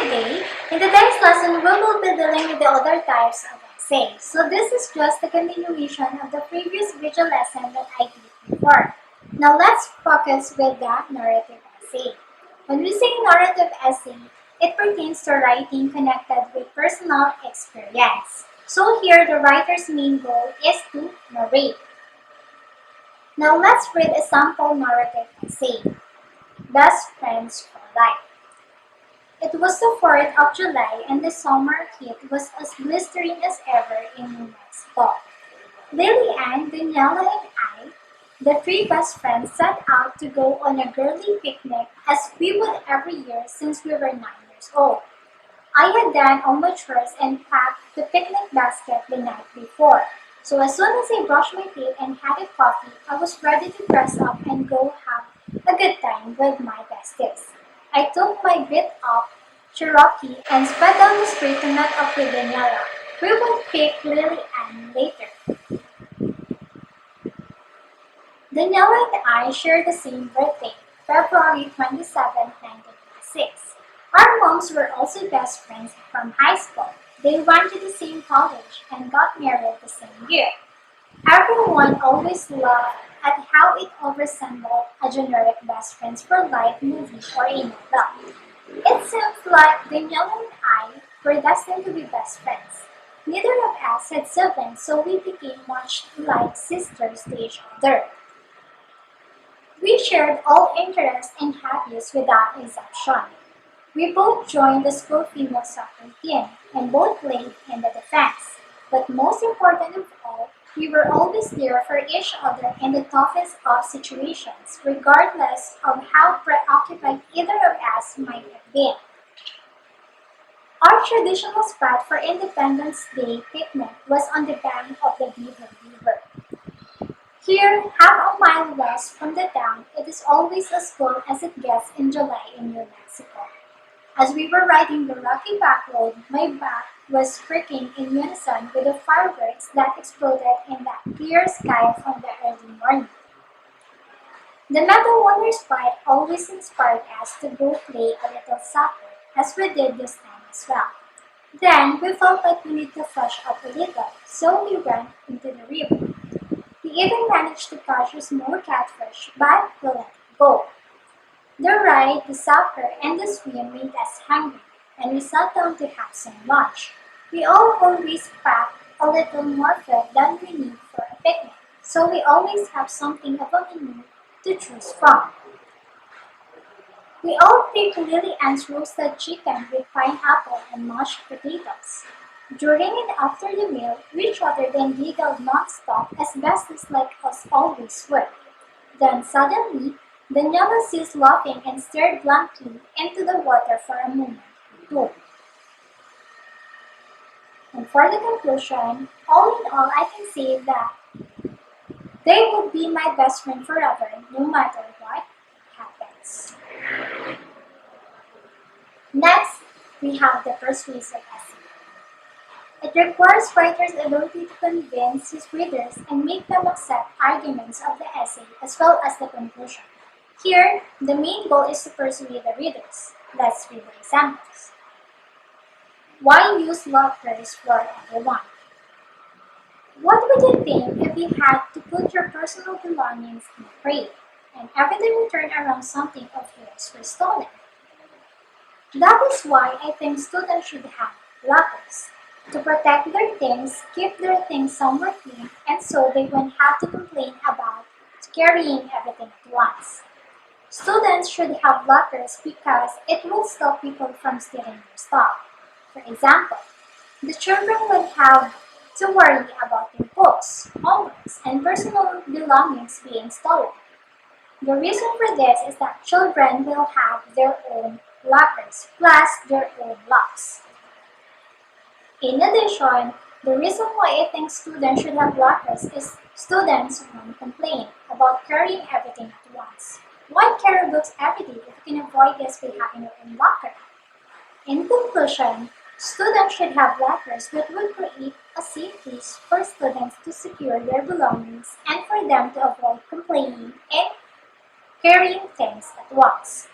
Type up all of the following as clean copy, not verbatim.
today. In today's lesson, we will be dealing with the other types of essays. So this is just a continuation of the previous video lesson that I did before. Now let's focus with the narrative essay. When we say narrative essay, it pertains to writing connected with personal experience. So here, the writer's main goal is to narrate. Now let's read a sample narrative essay. Best Friends for Life. It was the 4th of July and the summer heat was as blistering as ever in New Mexico. Lily Ann, Daniela, and I, the three best friends, set out to go on a girly picnic as we would every year since we were 9 years old. I had done all my chores and packed the picnic basket the night before, so as soon as I brushed my teeth and had a coffee, I was ready to dress up and go have a good time with my besties. I took my beat-up Cherokee and sped down the street to meet up with Daniela. We would pick Lily Ann later. Daniela and I share the same birthday, February 27, 1996. Our moms were also best friends from high school. They went to the same college and got married the same year. Everyone always laughed at how it all resembled a generic best friends for life movie or a novel. It seems like Daniela and I were destined to be best friends. Neither of us had siblings, so we became much like sisters to each other. We shared all interests and hobbies without exception. We both joined the school female soccer team and both played in the defense. But most important of all, we were always there for each other in the toughest of situations, regardless of how preoccupied either of us might have been. Our traditional spot for Independence Day picnic was on the bank of the Beaver River. Here, half a mile west from the town, it is always as cold as it gets in July in New Mexico. As we were riding the rocky back road, my back was freaking in unison with the fireworks that exploded in that clear sky from the early morning. The Meadow Wonder spot always inspired us to go play a little soccer, as we did this time as well. Then we felt like we need to flush up a little, so we went into the river. We even managed to catch a small catfish, but we let it go. The ride, the soccer, and the swim made us hungry, and we sat down to have some lunch. We all always pack a little more food than we need for a picnic, so we always have something of a menu to choose from. We all picked Lily Ann's roasted chicken with pineapple and mashed potatoes. During and after the meal, we chattered and giggled non-stop as besties like us always would. Then suddenly, Daniela ceased laughing and stared blankly into the water for a moment or two. And for the conclusion, all in all, I can say that they will be my best friend forever, no matter what happens. Next, we have the persuasive essay. It requires writer's ability to convince his readers and make them accept arguments of the essay as well as the conclusion. Here, the main goal is to persuade the readers. Let's read the examples. Why use lockers for everyone? What would you think if you had to put your personal belongings in a crate and every time you turn around something of yours was stolen? That is why I think students should have lockers. To protect their things, keep their things somewhere clean, and so they won't have to complain about carrying everything at once. Students should have lockers because it will stop people from stealing their stuff. For example, the children will have to worry about their books, homeworks, and personal belongings being stolen. The reason for this is that children will have their own lockers plus their own locks. In addition, the reason why I think students should have lockers is students won't complain about carrying everything at once. Why carry books every day if you can avoid this by having your own locker? In conclusion, students should have lockers that will create a safe place for students to secure their belongings and for them to avoid complaining and carrying things at once.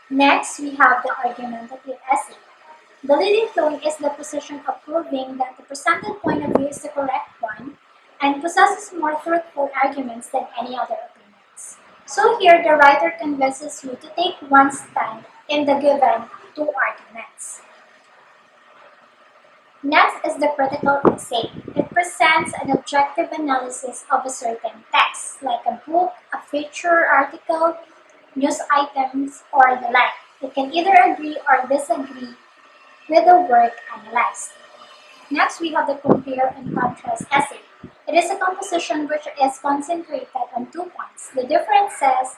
Next, we have the argumentative essay. The leading tone is the position of proving that the presented point of view is the correct one and possesses more truthful arguments than any other opinions. So here, the writer convinces you to take one stand in the given two arguments. Next is the critical essay. It presents an objective analysis of a certain text, like a book, a feature article, news items, or the like. It can either agree or disagree with the work analyzed. Next, we have the compare and contrast essay. It is a composition which is concentrated on 2 points, the differences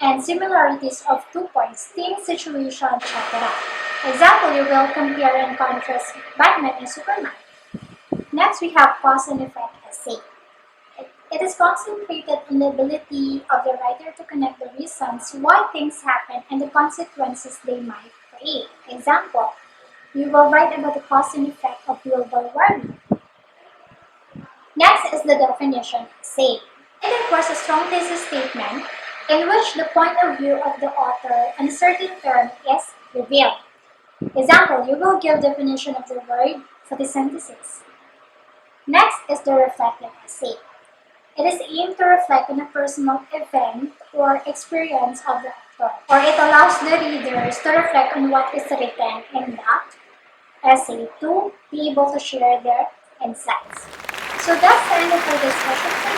and similarities of 2 points, theme, situation, etc. Example, you will compare and contrast Batman and Superman. Next, we have cause and effect essay. It is concentrated on the ability of the writer to connect the reasons why things happen and the consequences they might create. Example, you will write about the cause and effect of global warming. Next is the definition essay. It requires a strong thesis statement in which the point of view of the author on a certain term is revealed. Example, you will give definition of the word photosynthesis. Next is the reflective essay. It is aimed to reflect on a personal event or experience of the author, or it allows the readers to reflect on what is written in that essay to be able to share their insights. So that's the end of our discussion. I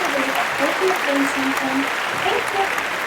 hope you learned something. Thank you.